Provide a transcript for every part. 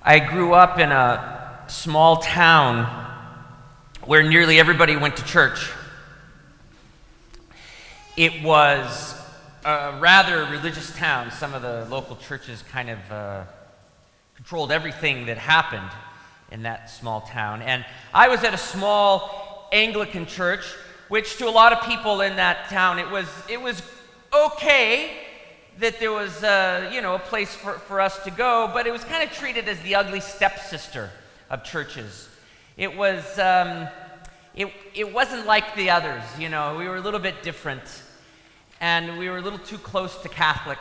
I grew up in a small town where nearly everybody went to church. It was a rather religious town. Some of the local churches kind of controlled everything that happened in that small town. And I was at a small Anglican church, which to a lot of people in that town, it was okay that there was a place for us to go, but it was kind of treated as the ugly stepsister of churches. It wasn't like the others, we were a little bit different, and we were a little too close to Catholic.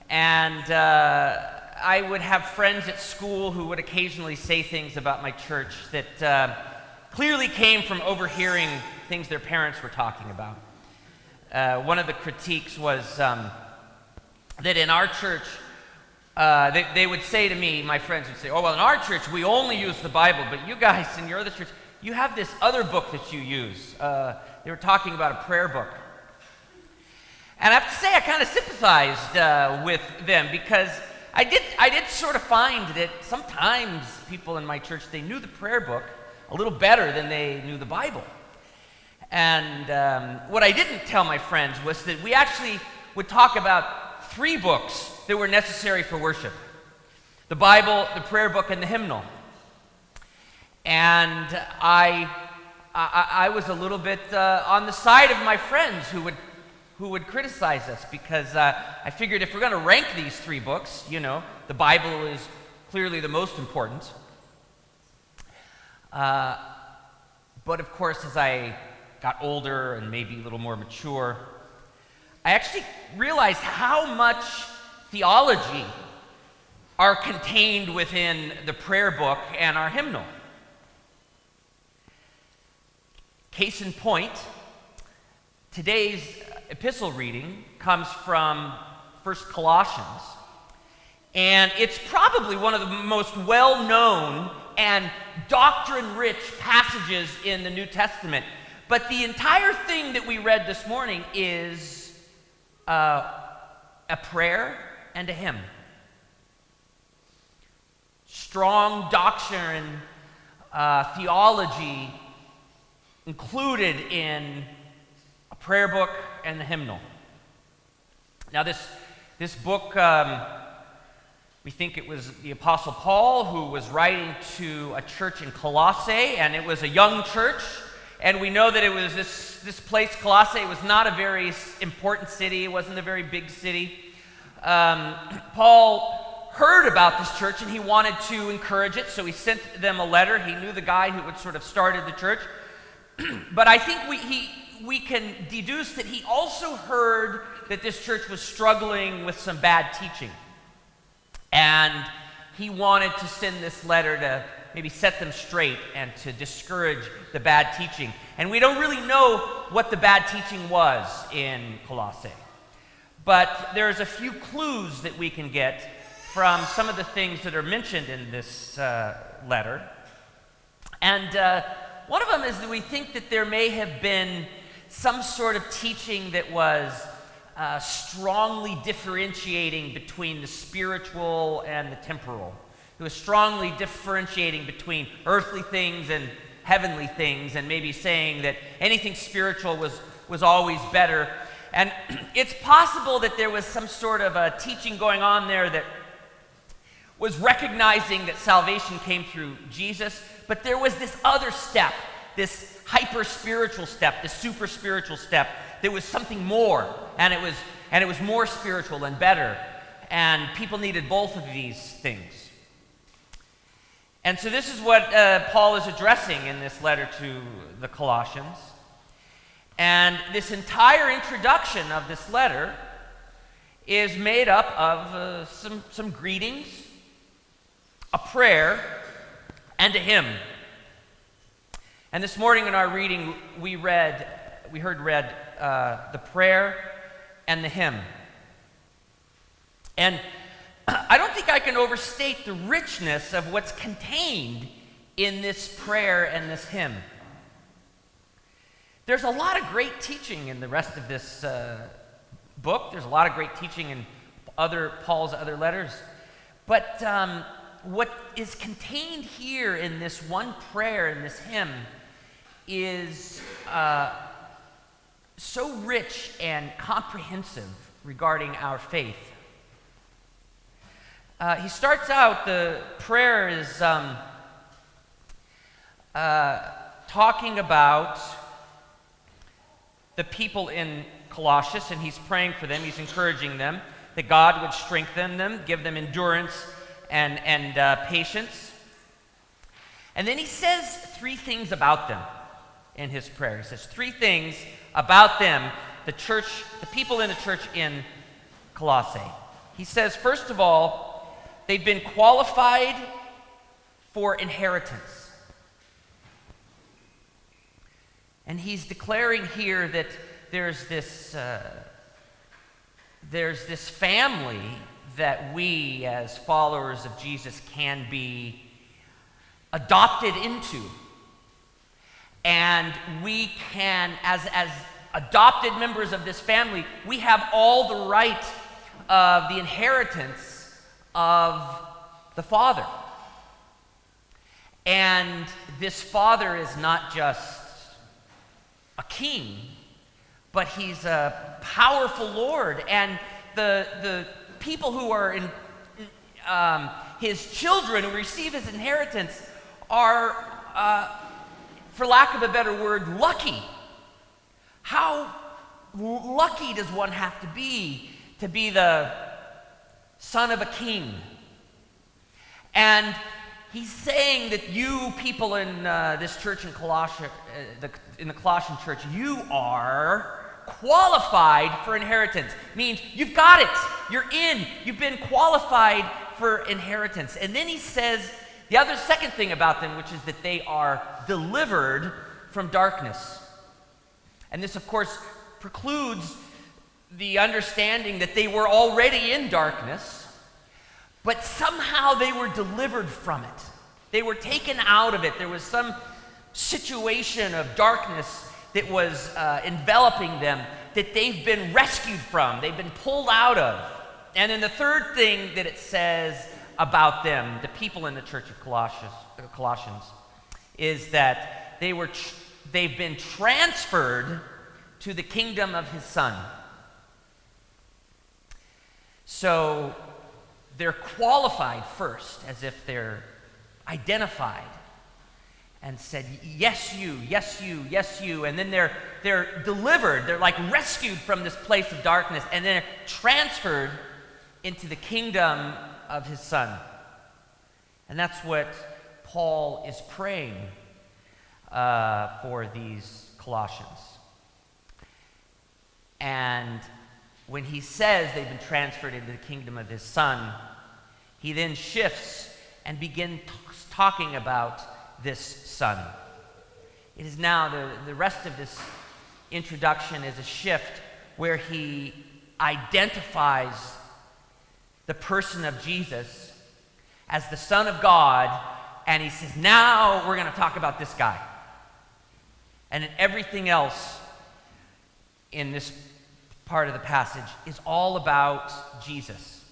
And I would have friends at school who would occasionally say things about my church that clearly came from overhearing things their parents were talking about. One of the critiques was that in our church, they would say to me, my friends would say, oh, well, in our church, we only use the Bible, but you guys in your other church, you have this other book that you use. They were talking about a prayer book. And I have to say, I kind of sympathized with them, because I did sort of find that sometimes people in my church, they knew the prayer book a little better than they knew the Bible. And what I didn't tell my friends was that we actually would talk about 3 books that were necessary for worship: the Bible, the prayer book, and the hymnal. And I was a little bit on the side of my friends who would criticize us, because I figured if we're going to rank these 3 books, the Bible is clearly the most important. But of course, as I got older and maybe a little more mature, I actually realized how much theology are contained within the prayer book and our hymnal. Case in point, today's epistle reading comes from 1 Colossians, and it's probably one of the most well-known and doctrine-rich passages in the New Testament. But the entire thing that we read this morning is a prayer and a hymn. Strong doctrine, theology included in a prayer book and the hymnal. Now this book, we think it was the Apostle Paul who was writing to a church in Colossae, and it was a young church. And we know that it was this place, Colossae, was not a very important city. It wasn't a very big city. Paul heard about this church, and he wanted to encourage it, so he sent them a letter. He knew the guy who had sort of started the church. But I think we can deduce that he also heard that this church was struggling with some bad teaching. And he wanted to send this letter to maybe set them straight and to discourage the bad teaching. And we don't really know what the bad teaching was in Colossae. But there's a few clues that we can get from some of the things that are mentioned in this letter. And one of them is that we think that there may have been some sort of teaching that was strongly differentiating between the spiritual and the temporal. It was strongly differentiating between earthly things and heavenly things, and maybe saying that anything spiritual was always better. And it's possible that there was some sort of a teaching going on there that was recognizing that salvation came through Jesus, but there was this other step, this hyper-spiritual step, this super-spiritual step, that was something more, and it was more spiritual and better, and people needed both of these things. And so this is what Paul is addressing in this letter to the Colossians. And this entire introduction of this letter is made up of some greetings, a prayer, and a hymn. And this morning in our reading, we heard read the prayer and the hymn. And I don't think I can overstate the richness of what's contained in this prayer and this hymn. There's a lot of great teaching in the rest of this book. There's a lot of great teaching in Paul's other letters. But what is contained here in this one prayer, in this hymn, is so rich and comprehensive regarding our faith. He starts out, the prayer is talking about the people in Colossians, and he's praying for them, he's encouraging them, that God would strengthen them, give them endurance and patience. And then he says three things about them in his prayer. He says three things about them, the church, the people in the church in Colossae. He says, first of all, they've been qualified for inheritance. And he's declaring here that there's this family that we as followers of Jesus can be adopted into. And we can, as adopted members of this family, we have all the right of the inheritance of the Father. And this Father is not just a king, but he's a powerful Lord. And the people who are in his children, who receive his inheritance, are, for lack of a better word, lucky. How lucky does one have to be the son of a king? And he's saying that you people in this church in Colossia, in the Colossian church, you are qualified for inheritance. Means you've got it. You're in. You've been qualified for inheritance. And then he says the second thing about them, which is that they are delivered from darkness. And this, of course, precludes the understanding that they were already in darkness, but somehow they were delivered from it. They were taken out of it. There was some situation of darkness that was enveloping them that they've been rescued from. They've been pulled out of. And then the third thing that it says about them, the people in the church of Colossians, is that they've been transferred to the kingdom of his Son. So they're qualified first, as if they're identified and said, yes you, yes you, yes you. And then they're delivered, they're like rescued from this place of darkness, and then they're transferred into the kingdom of his Son. And that's what Paul is praying for these Colossians. And when he says they've been transferred into the kingdom of his Son, he then shifts and begins talking about this Son. It is now, the rest of this introduction is a shift where he identifies the person of Jesus as the Son of God, and he says, now we're going to talk about this guy. And then everything else in this part of the passage is all about Jesus.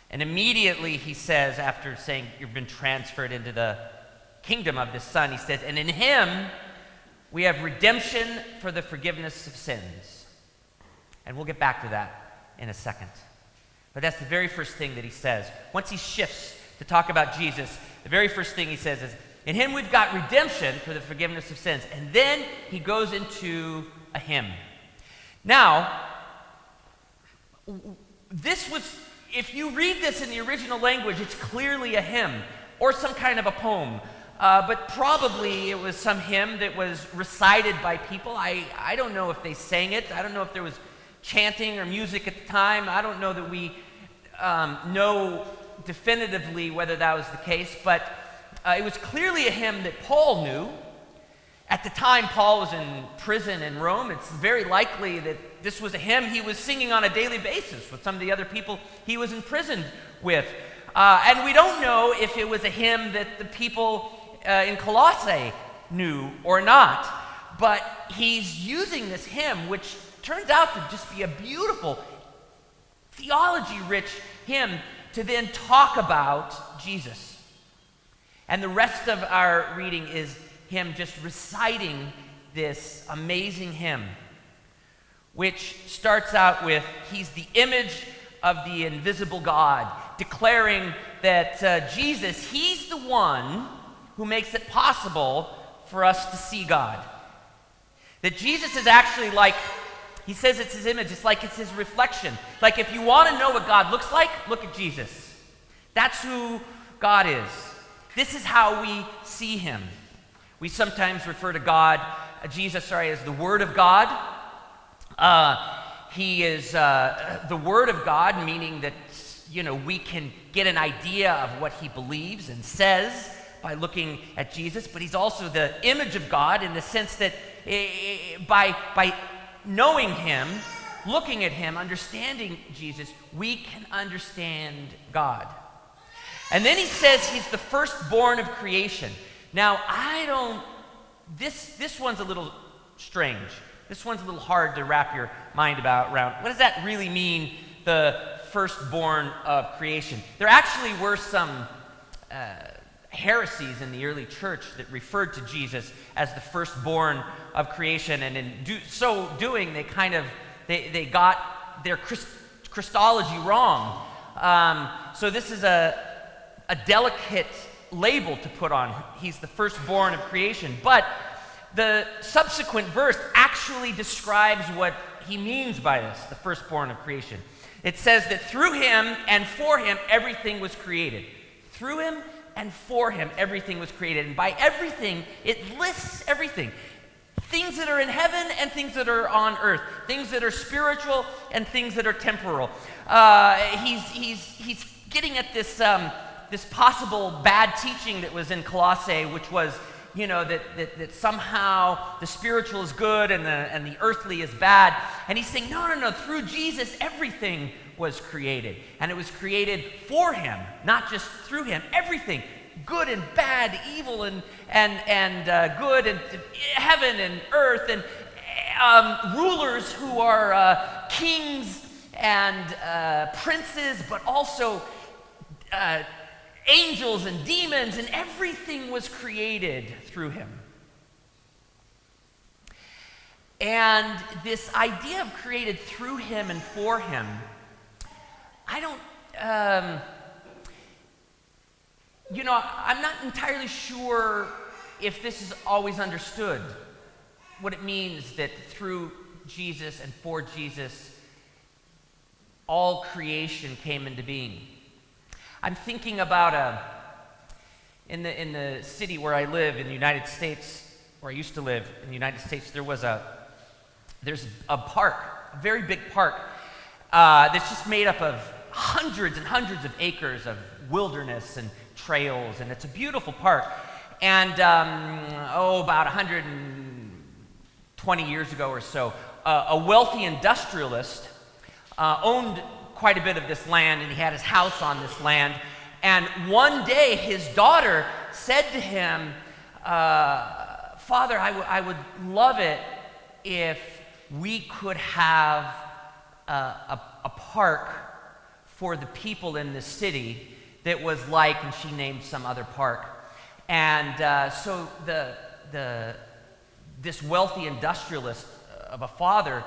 And immediately he says, after saying you've been transferred into the kingdom of the Son, he says, and in him we have redemption for the forgiveness of sins. And we'll get back to that in a second. But that's the very first thing that he says. Once he shifts to talk about Jesus, the very first thing he says is, in him we've got redemption for the forgiveness of sins. And then he goes into a hymn. Now, this was, if you read this in the original language, it's clearly a hymn or some kind of a poem. But probably it was some hymn that was recited by people. I don't know if they sang it. I don't know if there was chanting or music at the time. I don't know that we know definitively whether that was the case, but it was clearly a hymn that Paul knew. At the time, Paul was in prison in Rome. It's very likely that this was a hymn he was singing on a daily basis with some of the other people he was imprisoned with. And we don't know if it was a hymn that the people in Colossae knew or not. But he's using this hymn, which turns out to just be a beautiful, theology-rich hymn to then talk about Jesus. And the rest of our reading is him just reciting this amazing hymn, which starts out with, he's the image of the invisible God, declaring that Jesus, he's the one who makes it possible for us to see God. That Jesus is actually like, he says it's his image, it's like it's his reflection. Like if you want to know what God looks like, look at Jesus. That's who God is. This is how we see him. We sometimes refer to God, Jesus, as the Word of God. He is the Word of God, meaning that, we can get an idea of what he believes and says by looking at Jesus, but he's also the image of God in the sense that by knowing him, looking at him, understanding Jesus, we can understand God. And then he says he's the firstborn of creation. Now, this one's a little strange. This one's a little hard to wrap your mind around. What does that really mean, the firstborn of creation? There actually were some heresies in the early church that referred to Jesus as the firstborn of creation, and in so doing, they got their Christology wrong. So this is a delicate label to put on. He's the firstborn of creation, but the subsequent verse actually describes what he means by this, the firstborn of creation. It says that through him and for him, everything was created. Through him and for him, everything was created. And by everything, it lists everything. Things that are in heaven and things that are on earth. Things that are spiritual and things that are temporal. He's getting at this possible bad teaching that was in Colossae, which was, that somehow the spiritual is good and the earthly is bad. And he's saying, no, through Jesus, everything was created. And it was created for him, not just through him. Everything, good and bad, evil and good, and heaven and earth, and rulers who are kings and princes, but also angels and demons, and everything was created through him. And this idea of created through him and for him, I'm not entirely sure if this is always understood, what it means that through Jesus and for Jesus, all creation came into being. I'm thinking about in the city where I live in the United States, where I used to live in the United States, there's a park, a very big park, that's just made up of hundreds and hundreds of acres of wilderness and trails, and it's a beautiful park. And about 120 years ago or so, a wealthy industrialist owned quite a bit of this land, and he had his house on this land. And one day his daughter said to him, Father, I would love it if we could have a park for the people in the city that was like, and she named some other park. And so this wealthy industrialist of a father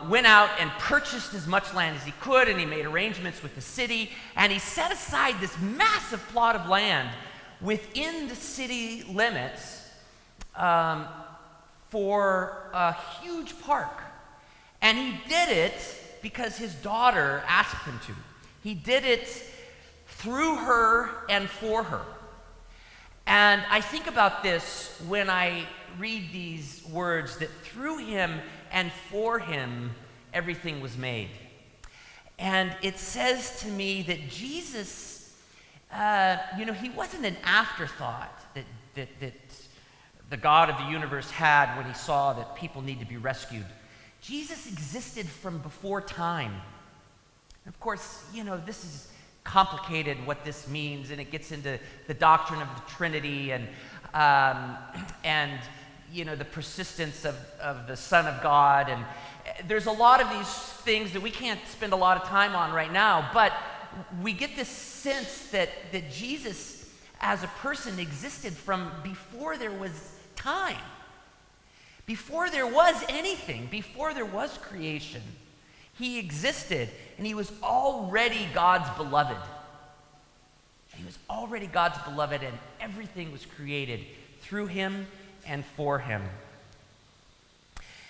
went out and purchased as much land as he could, and he made arrangements with the city, and he set aside this massive plot of land within the city limits for a huge park. And he did it because his daughter asked him to. He did it through her and for her. And I think about this when I read these words, that through him and for him, everything was made. And it says to me that Jesus, he wasn't an afterthought that the God of the universe had when he saw that people need to be rescued. Jesus existed from before time. Of course, this is complicated what this means, and it gets into the doctrine of the Trinity and the persistence of the Son of God, and there's a lot of these things that we can't spend a lot of time on right now, but we get this sense that Jesus as a person existed from before there was time. Before there was anything, before there was creation, he existed, and he was already God's beloved. He was already God's beloved, and everything was created through him and for him.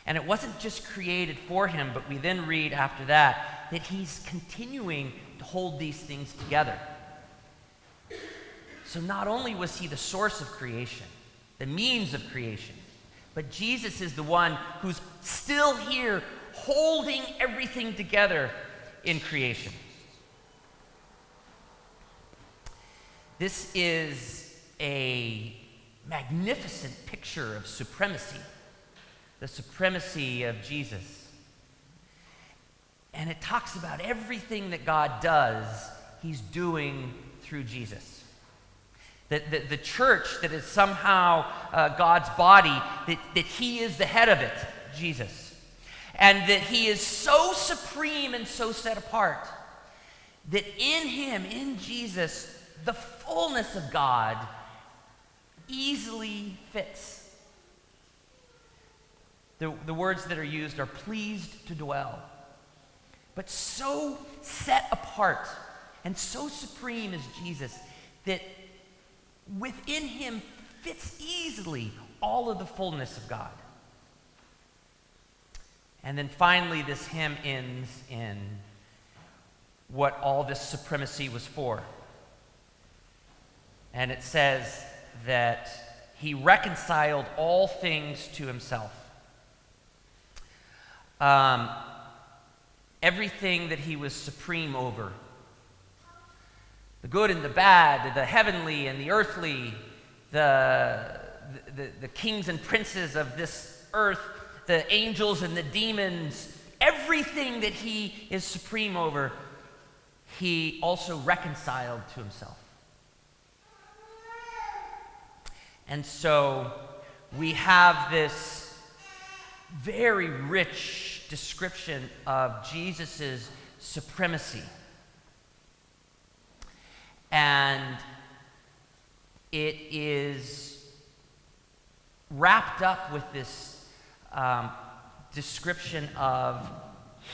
And it wasn't just created for him, but we then read after that he's continuing to hold these things together. So not only was he the source of creation, the means of creation, but Jesus is the one who's still here holding everything together in creation. This is a magnificent picture of supremacy, the supremacy of Jesus. And it talks about everything that God does, he's doing through Jesus. The church that is somehow God's body, that he is the head of it, Jesus. And that he is so supreme and so set apart that in him, in Jesus, the fullness of God easily fits. The words that are used are pleased to dwell. But so set apart and so supreme is Jesus that within him fits easily all of the fullness of God. And then finally, this hymn ends in what all this supremacy was for. And it says that he reconciled all things to himself. Everything that he was supreme over. The good and the bad, the heavenly and the earthly, the kings and princes of this earth, the angels and the demons, everything that he is supreme over, he also reconciled to himself. And so we have this very rich description of Jesus' supremacy. And it is wrapped up with this description of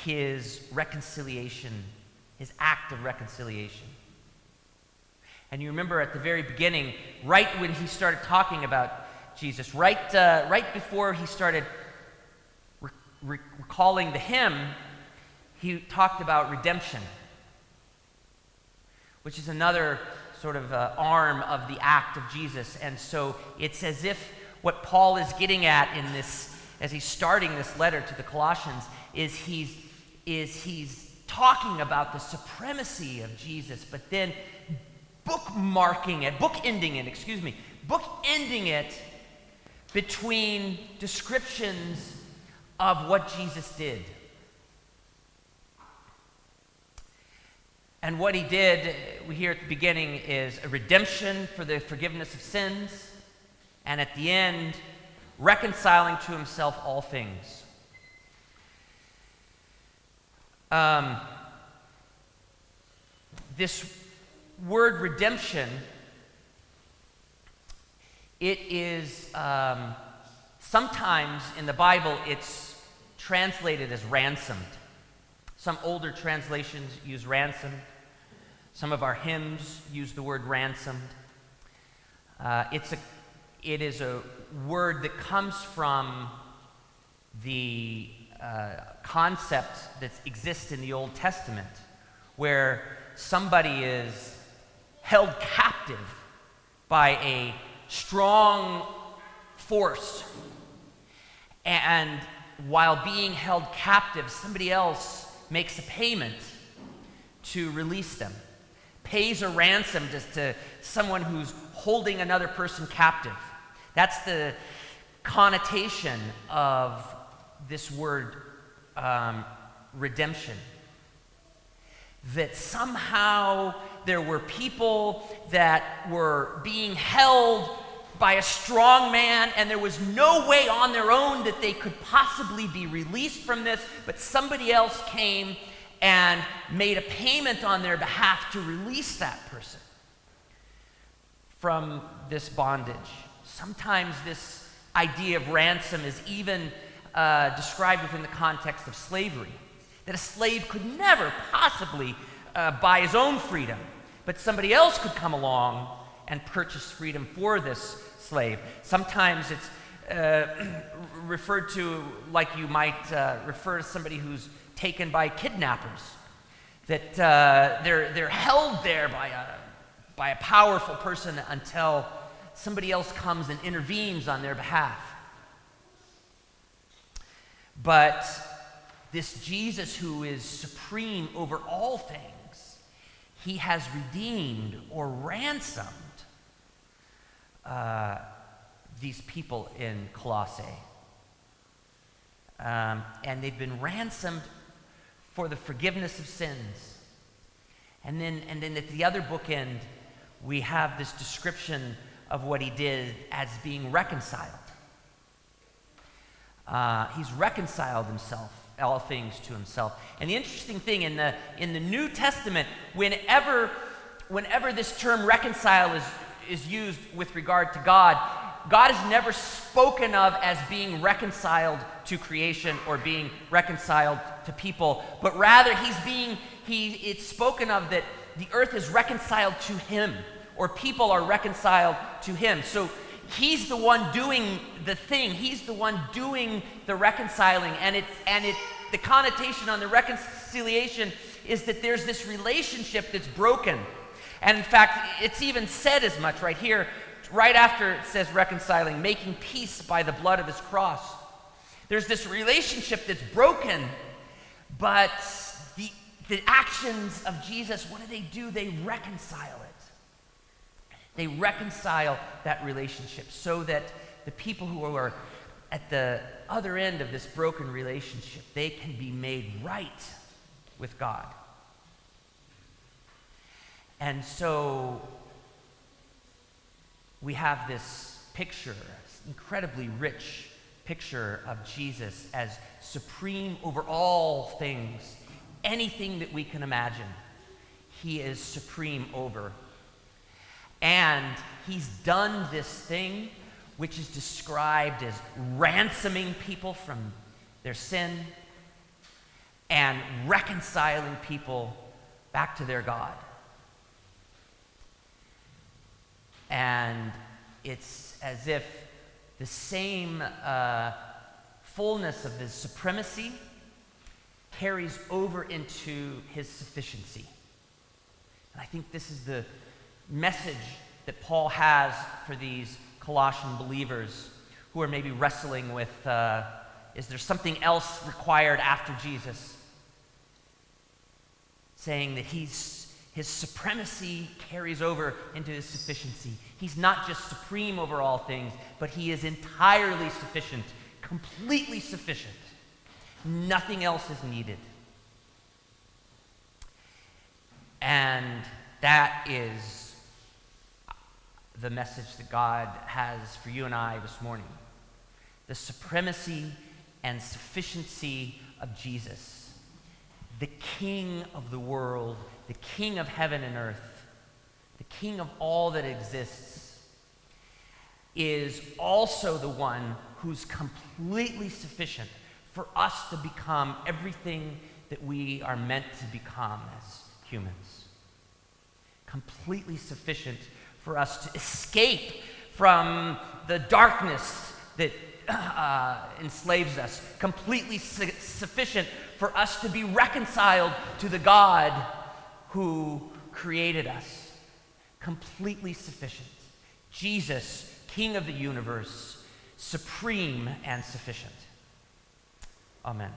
his reconciliation, his act of reconciliation. And you remember at the very beginning, right when he started talking about Jesus, right before he started recalling the hymn, he talked about redemption, which is another sort of arm of the act of Jesus. And so it's as if what Paul is getting at in this, as he's starting this letter to the Colossians, is he's talking about the supremacy of Jesus, but then bookending it between descriptions of what Jesus did. And what he did, we hear at the beginning, is a redemption for the forgiveness of sins, and at the end, reconciling to himself all things. This word redemption, it is sometimes in the Bible it's translated as ransomed. Some older translations use ransomed. Some of our hymns use the word ransomed. It is a word that comes from the concept that exists in the Old Testament, where somebody is held captive by a strong force, and while being held captive, somebody else makes a payment to release them, pays a ransom to someone who's holding another person captive. That's the connotation of this word redemption. That somehow there were people that were being held by a strong man, and there was no way on their own that they could possibly be released from this, but somebody else came and made a payment on their behalf to release that person from this bondage. Sometimes this idea of ransom is even described within the context of slavery, that a slave could never possibly buy his own freedom, but somebody else could come along and purchase freedom for this slave. Sometimes it's referred to like you might refer to somebody who's taken by kidnappers, that they're held there by a powerful person until somebody else comes and intervenes on their behalf. But this Jesus who is supreme over all things, he has redeemed or ransomed these people in Colossae. And they've been ransomed for the forgiveness of sins. And then at the other bookend, we have this description of what he did as being reconciled. He's reconciled himself, all things to himself. And the interesting thing in the New Testament, whenever this term reconcile is used with regard to God, God is never spoken of as being reconciled to creation or being reconciled to people, but rather it's spoken of that the earth is reconciled to him, or people are reconciled to him. So he's the one doing the thing. He's the one doing the reconciling, and the connotation on the reconciliation is that there's this relationship that's broken. And in fact, it's even said as much right here, right after it says reconciling, making peace by the blood of his cross. There's this relationship that's broken, but the actions of Jesus, what do? They reconcile it. They reconcile that relationship so that the people who are at the other end of this broken relationship, they can be made right with God. And so we have this picture, incredibly rich picture of Jesus as supreme over all things, anything that we can imagine, he is supreme over. And he's done this thing which is described as ransoming people from their sin and reconciling people back to their God. And it's as if the same fullness of his supremacy carries over into his sufficiency. And I think this is the message that Paul has for these Colossian believers who are maybe wrestling with, is there something else required after Jesus? Saying that his supremacy carries over into his sufficiency. He's not just supreme over all things, but he is entirely sufficient, completely sufficient. Nothing else is needed. And that is the message that God has for you and I this morning. The supremacy and sufficiency of Jesus, the King of the world, the King of heaven and earth, the King of all that exists, is also the one who's completely sufficient for us to become everything that we are meant to become as humans. Completely sufficient for us to escape from the darkness that enslaves us. Completely sufficient for us to be reconciled to the God who created us. Completely sufficient. Jesus, King of the universe, supreme and sufficient. Amen.